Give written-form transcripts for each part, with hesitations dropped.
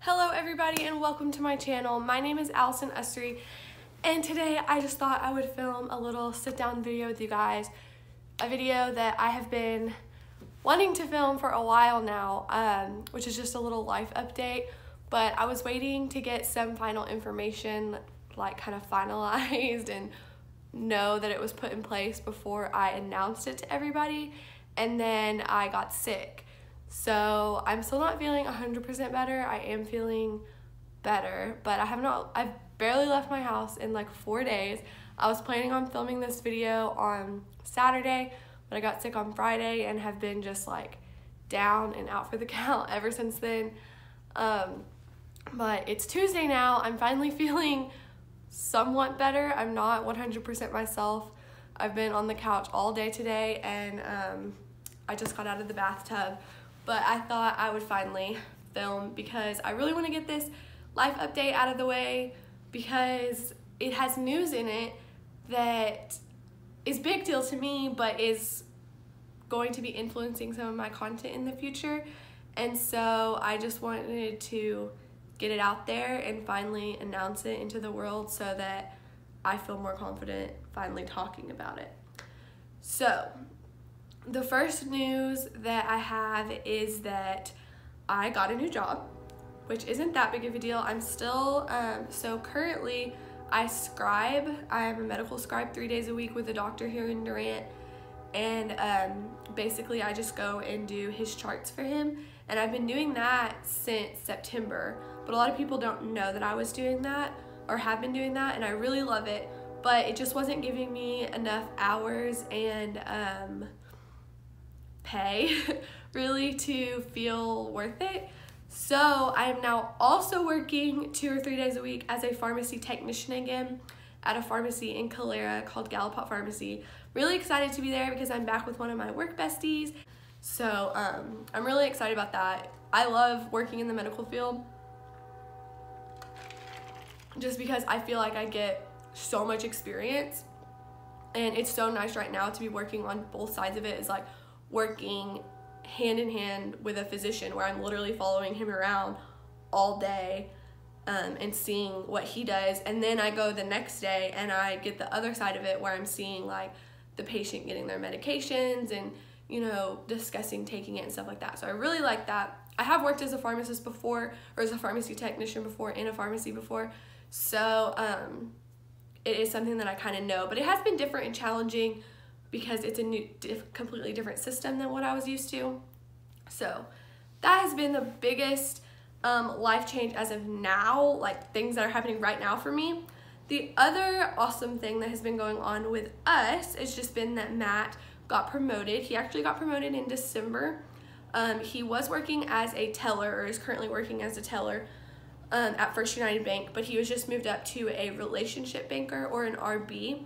Hello everybody and welcome to my channel. My name is Allison Ustry and today I just thought I would film a little sit down video with you guys. A video that I have been wanting to film for a while now, which is just a little life update, but I was waiting to get some final information like kind of finalized and know that it was put in place before I announced it to everybody, and then I got sick. So I'm still not feeling 100% better. I am feeling better, but I've barely left my house in like 4 days. I was planning on filming this video on Saturday, but I got sick on Friday and have been just like down and out for the count ever since then. But it's Tuesday now. I'm finally feeling somewhat better. I'm not 100% myself. I've been on the couch all day today and I just got out of the bathtub. But I thought I would finally film because I really want to get this life update out of the way because it has news in it that is a big deal to me but is going to be influencing some of my content in the future. And so I just wanted to get it out there and finally announce it into the world so that I feel more confident finally talking about it. So the first news that I have is that I got a new job, which isn't that big of a deal. I'm still, so currently I scribe. I am a medical scribe 3 days a week with a doctor here in Durant, and basically I just go and do his charts for him, and I've been doing that since September, but a lot of people don't know that I was doing that or have been doing that, and I really love it, but it just wasn't giving me enough hours and pay really to feel worth it. So I am now also working 2 or 3 days a week as a pharmacy technician again at a pharmacy in Calera called Gallipot Pharmacy. Really excited to be there because I'm back with one of my work besties. So I'm really excited about that. I love working in the medical field just because I feel like I get so much experience, and it's so nice right now to be working on both sides of it. Is like working hand in hand with a physician where I'm literally following him around all day and seeing what he does, and then I go the next day and I get the other side of it where I'm seeing like the patient getting their medications and, you know, discussing taking it and stuff like that. So I really like that. I have worked as a pharmacist before, or as a pharmacy technician before, in a pharmacy before, so it is something that I kind of know, but it has been different and challenging because it's a completely different system than what I was used to. So that has been the biggest life change as of now, like things that are happening right now for me. The other awesome thing that has been going on with us has just been that Matt got promoted. He actually got promoted in December. He was working as a teller, or is currently working as a teller at First United Bank, but he was just moved up to a relationship banker, or an RB,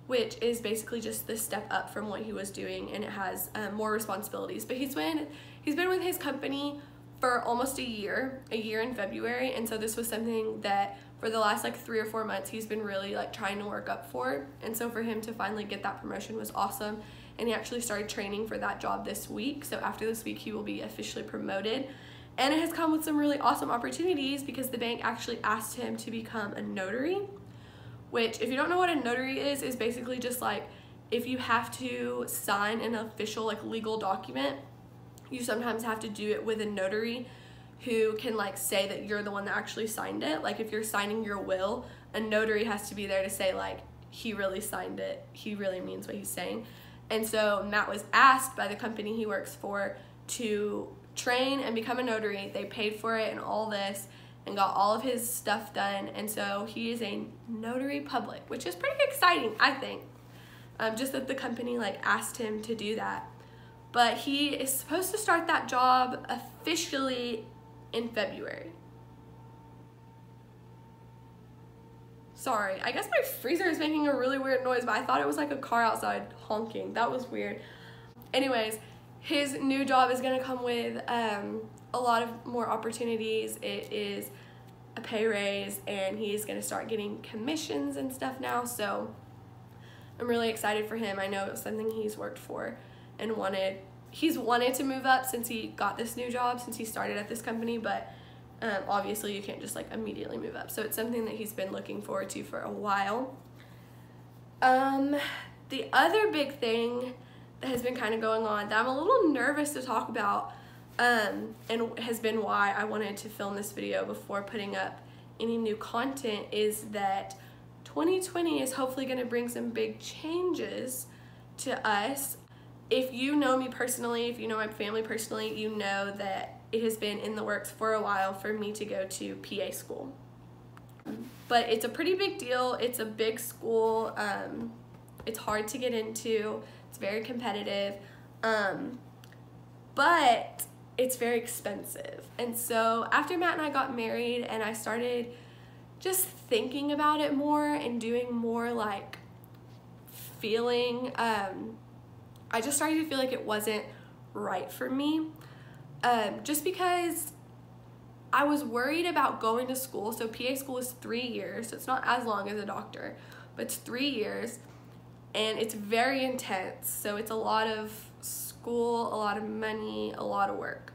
which is basically just the step up from what he was doing, and it has more responsibilities. But he's been with his company for almost a year in February, and so this was something that for the last like 3 or 4 months he's been really like trying to work up for, and so for him to finally get that promotion was awesome. And he actually started training for that job this week, so after this week he will be officially promoted. And it has come with some really awesome opportunities because the bank actually asked him to become a notary, which, if you don't know what a notary is basically just like if you have to sign an official like legal document, you sometimes have to do it with a notary who can like say that you're the one that actually signed it. Like if you're signing your will, a notary has to be there to say like he really signed it, he really means what he's saying. And so Matt was asked by the company he works for to train and become a notary. They paid for it and all this, and got all of his stuff done, and so he is a notary public, which is pretty exciting, I think. Just that the company like asked him to do that. But he is supposed to start that job officially in February. Sorry, I guess my freezer is making a really weird noise, but I thought it was like a car outside honking. That was weird. Anyways, his new job is gonna come with a lot of more opportunities. It is a pay raise, and he's gonna start getting commissions and stuff now, so I'm really excited for him. I know it was something he's worked for and he's wanted to move up since he got this new job, since he started at this company, but Obviously, you can't just like immediately move up. So it's something that he's been looking forward to for a while. The other big thing that has been kind of going on that I'm a little nervous to talk about, and has been why I wanted to film this video before putting up any new content, is that 2020 is hopefully going to bring some big changes to us. If you know me personally, if you know my family personally, you know that it has been in the works for a while for me to go to PA school. But it's a pretty big deal. It's a big school. It's hard to get into. It's very competitive. But it's very expensive. And so after Matt and I got married and I started just thinking about it more and doing more like feeling, I just started to feel like it wasn't right for me. Just because I was worried about going to school. So PA school is 3 years, so it's not as long as a doctor, but it's 3 years, and it's very intense. So it's a lot of school, a lot of money, a lot of work.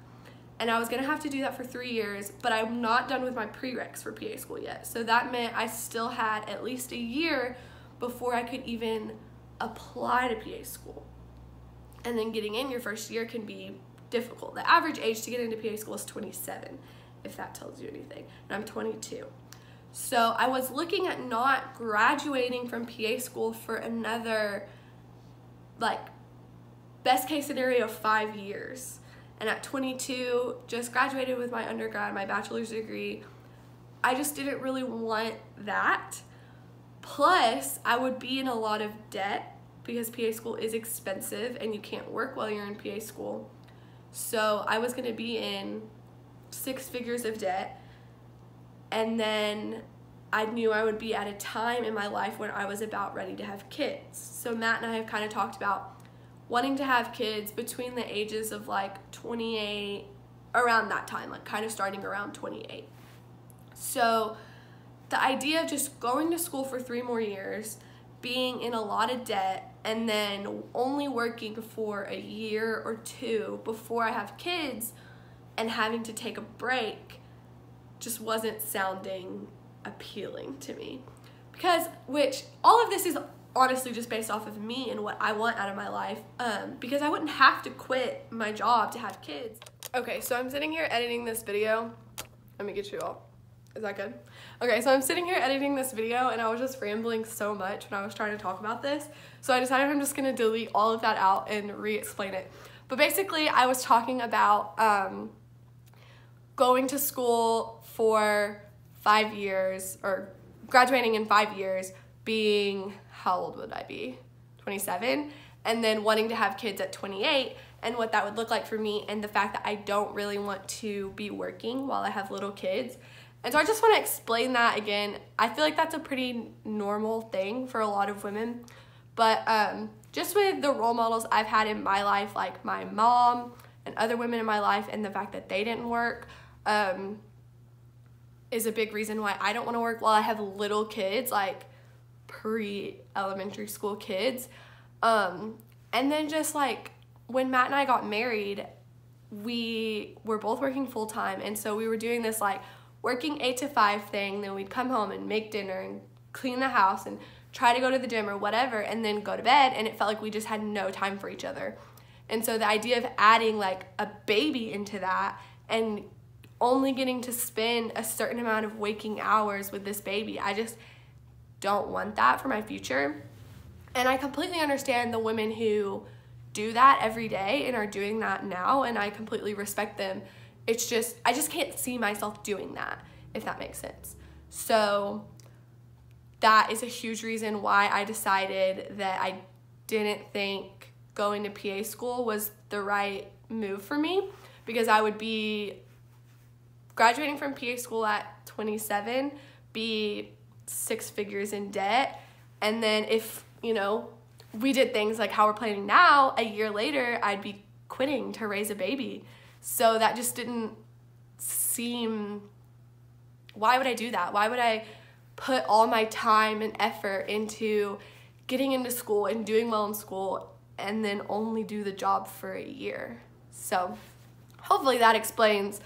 And I was gonna have to do that for 3 years, but I'm not done with my prereqs for PA school yet. So that meant I still had at least a year before I could even apply to PA school. And then getting in your first year can be difficult. The average age to get into PA school is 27, if that tells you anything, and I'm 22. So I was looking at not graduating from PA school for another, like, best case scenario, 5 years. And at 22, just graduated with my undergrad, my bachelor's degree. I just didn't really want that. Plus, I would be in a lot of debt because PA school is expensive and you can't work while you're in PA school. So I was gonna be in 6 figures of debt, and then I knew I would be at a time in my life when I was about ready to have kids. So Matt and I have kind of talked about wanting to have kids between the ages of like 28, around that time, like kind of starting around 28. So the idea of just going to school for 3 more years, being in a lot of debt, and then only working for a year or 2 before I have kids and having to take a break just wasn't sounding appealing to me. Which all of this is honestly just based off of me and what I want out of my life, because I wouldn't have to quit my job to have kids. Okay, so I'm sitting here editing this video. Let me get you all. Is that good? Okay, so I'm sitting here editing this video and I was just rambling so much when I was trying to talk about this. So I decided I'm just gonna delete all of that out and re-explain it. But basically I was talking about going to school for 5 years, or graduating in 5 years, being, how old would I be? 27, and then wanting to have kids at 28, and what that would look like for me, and the fact that I don't really want to be working while I have little kids. And so I just want to explain that again. I feel like that's a pretty normal thing for a lot of women, but just with the role models I've had in my life, like my mom and other women in my life, and the fact that they didn't work, is a big reason why I don't want to work while I have little kids, like pre-elementary school kids. And then just like when Matt and I got married, we were both working full-time, and so we were doing this like working 8 to 5 thing, then we'd come home and make dinner and clean the house and try to go to the gym or whatever, and then go to bed, and it felt like we just had no time for each other. And so the idea of adding like a baby into that and only getting to spend a certain amount of waking hours with this baby, I just don't want that for my future. And I completely understand the women who do that every day and are doing that now, and I completely respect them. It's just, I just can't see myself doing that, if that makes sense. So that is a huge reason why I decided that I didn't think going to PA school was the right move for me, because I would be graduating from PA school at 27, be 6 figures in debt, and then if, you know, we did things like how we're planning now, a year later, I'd be quitting to raise a baby. So that just didn't seem, why would I do that? Why would I put all my time and effort into getting into school and doing well in school and then only do the job for a year? So hopefully that explains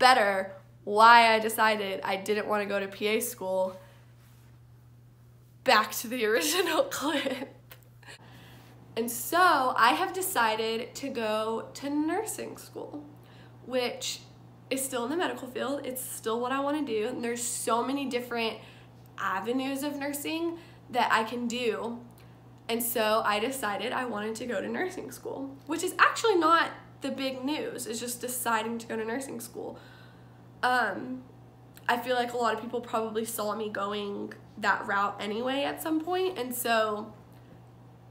better why I decided I didn't want to go to PA school, back to the original clip. And so I have decided to go to nursing school, which is still in the medical field. It's still what I want to do. And there's so many different avenues of nursing that I can do. And so I decided I wanted to go to nursing school, which is actually not the big news. It's just deciding to go to nursing school. I feel like a lot of people probably saw me going that route anyway at some point. And so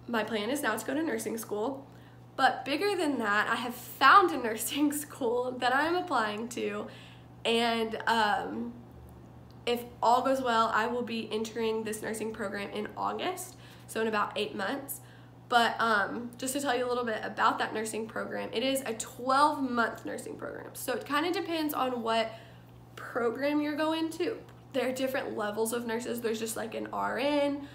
my plan is now to go to nursing school. But bigger than that, I have found a nursing school that I'm applying to. And if all goes well, I will be entering this nursing program in August, so in about 8 months. But just to tell you a little bit about that nursing program, it is a 12-month nursing program. So it kind of depends on what program you're going to. There are different levels of nurses. There's just like an RN,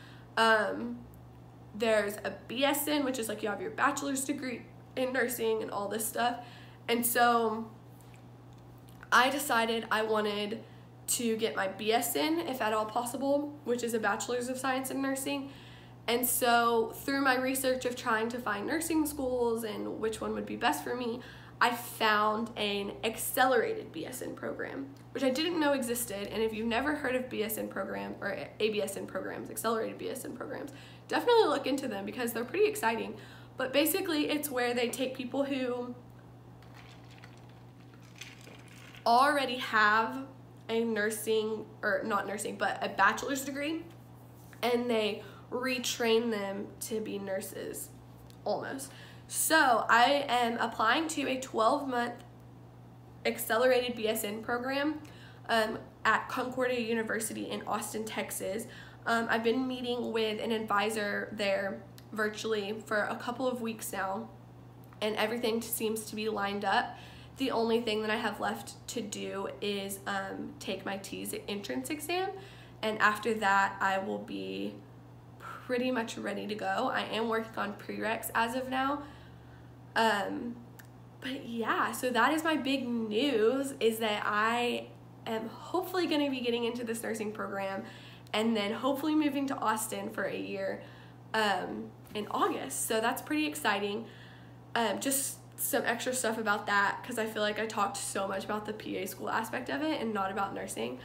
there's a BSN, which is like you have your bachelor's degree in nursing and all this stuff. And so I decided I wanted to get my BSN, if at all possible, which is a bachelor's of science in nursing. And so through my research of trying to find nursing schools and which one would be best for me, I found an accelerated BSN program, which I didn't know existed. And if you've never heard of BSN program or ABSN programs, accelerated BSN programs, definitely look into them because they're pretty exciting. But basically it's where they take people who already have a nursing, or not nursing, but a bachelor's degree, and they retrain them to be nurses, almost. So I am applying to a 12-month accelerated BSN program at Concordia University in Austin, Texas. I've been meeting with an advisor there virtually for a couple of weeks now, and everything seems to be lined up. The only thing that I have left to do is take my TEAS entrance exam, and after that I will be pretty much ready to go. I am working on prereqs as of now. But yeah, so that is my big news, is that I am hopefully going to be getting into this nursing program and then hopefully moving to Austin for a year in August. So that's pretty exciting. Just some extra stuff about that, because I feel like I talked so much about the PA school aspect of it and not about nursing.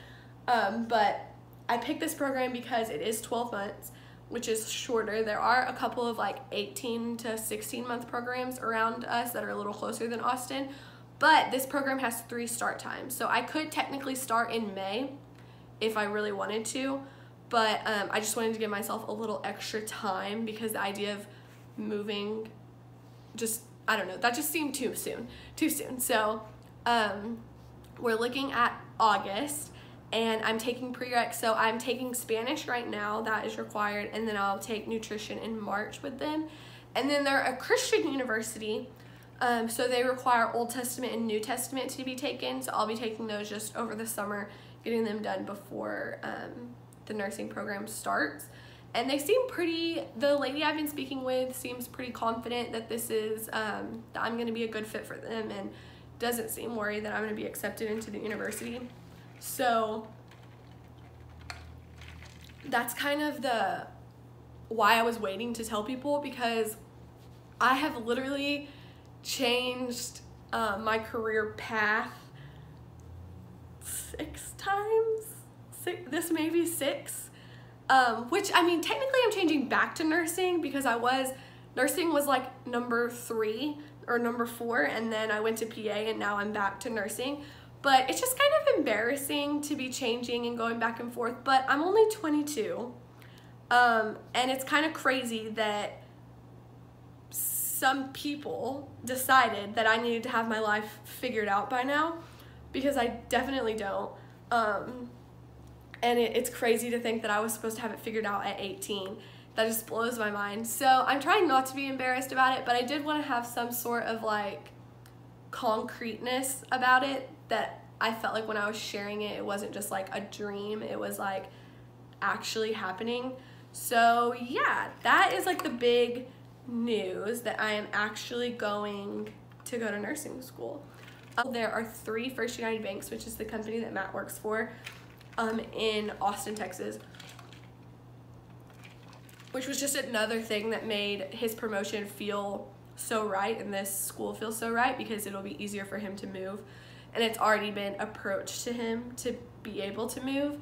But I picked this program because it is 12 months, which is shorter. There are a couple of like 18 to 16 month programs around us that are a little closer than Austin, but this program has 3 start times. So I could technically start in May if I really wanted to, but I just wanted to give myself a little extra time because the idea of moving just, I don't know, that just seemed too soon. So we're looking at August, and I'm taking prereqs. So I'm taking Spanish right now, that is required, and then I'll take nutrition in March with them. And then they're a Christian university, so they require Old Testament and New Testament to be taken. So I'll be taking those just over the summer, getting them done before the nursing program starts. And they seem pretty, the lady I've been speaking with seems pretty confident that this is, that I'm gonna be a good fit for them, and doesn't seem worried that I'm gonna be accepted into the university. So that's kind of the why I was waiting to tell people, because I have literally changed my career path 6 times. This may be 6. Which, I mean, technically I'm changing back to nursing, because nursing was like number 3 or number 4, and then I went to PA, and now I'm back to nursing. But it's just kind of embarrassing to be changing and going back and forth, but I'm only 22. And it's kind of crazy that some people decided that I needed to have my life figured out by now, because I definitely don't. And it's crazy to think that I was supposed to have it figured out at 18. That just blows my mind. So I'm trying not to be embarrassed about it, but I did want to have some sort of like concreteness about it, that I felt like when I was sharing it, it wasn't just like a dream, it was like actually happening. So yeah, that is like the big news, that I am actually going to go to nursing school. There are 3 First United Banks, which is the company that Matt works for, in Austin, Texas, which was just another thing that made his promotion feel so right and this school feel so right, because it'll be easier for him to move, and it's already been approached to him to be able to move.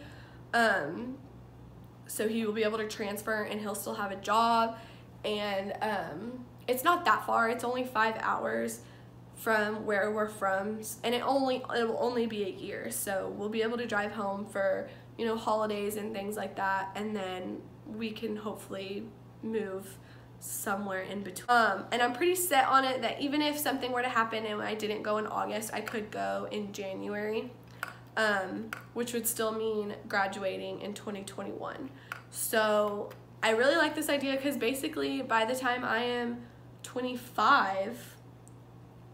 So he will be able to transfer and he'll still have a job, and it's not that far. It's only 5 hours from where we're from, and it will only be a year, so we'll be able to drive home for, you know, holidays and things like that, and then we can hopefully move somewhere in between. And I'm pretty set on it that even if something were to happen and I didn't go in August, I could go in January, which would still mean graduating in 2021. So I really like this idea, because basically by the time I am 25,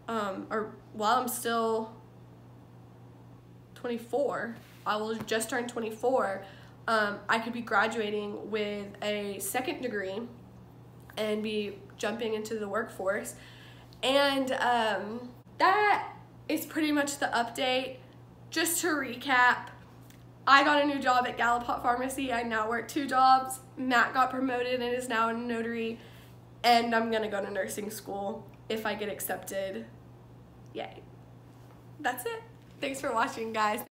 or while I'm still 24, I will just turn 24, I could be graduating with a 2nd degree and be jumping into the workforce. And that is pretty much the update. Just to recap, I got a new job at Gallipot Pharmacy. I now work 2 jobs. Matt got promoted and is now a notary, and I'm gonna go to nursing school if I get accepted. Yay. That's it. Thanks for watching, guys.